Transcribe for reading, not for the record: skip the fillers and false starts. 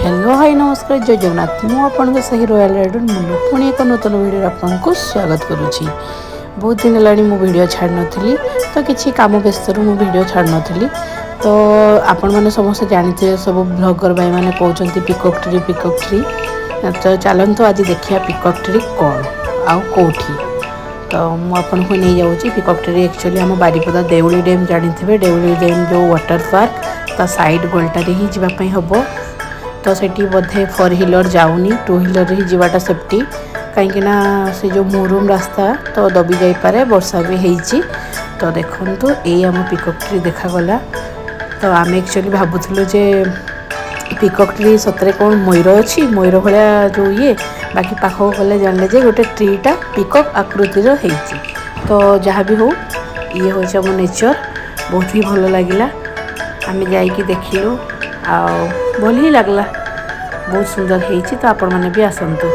Hello hi नमस्कार जय जगन्नाथ मु आपन सही रॉयल राइडर मुलु पुणी एक नूतन वीडियो आपको स्वागत करुच्ची। बहुत दिन है मु वीडियो छाड़ नी तो किसी काम व्यस्त मु वीडियो छाड़ नी तो आपण मैंने समस्त जानते सब ब्लॉगर भाई मैंने कहते पिकॉक ट्री तो चलतु आज देखिए पिकॉक ट्री कौन आउ कौटी तो मुझे नहीं जाऊँगी पिकॉक ट्री एक्चुअली आम बारिपदा देउली डैम जानते देउली डैम जो वाटर पार्क ता साइड गोलटारे ही जावाई हम तो सेठी बोधे 4 व्हीलर जाऊनी 2 व्हीलर ही जीवाटा सेफ्टी कहीं से जो मुरुम रास्ता तो दबी जाई पारे वर्षा भी होती तो देखु ये आम पिकॉक ट्री देखागला तो आम एक्चुअली भावुलु जे पिकॉक ट्री सतरे कौन मयूर अच्छी मयूर भाया जो ये बाकी पाखक गले जानले जे गोटे ट्रीटा पिकॉक आकृतिर होती तो जहाँ भी हो ये हूँ आम नेचर बहुत ही भल लगिला आम जाइकी देखिलु आ भल ही लगला बहुत सुंदर होती तो आपण मैंने भी आसतु।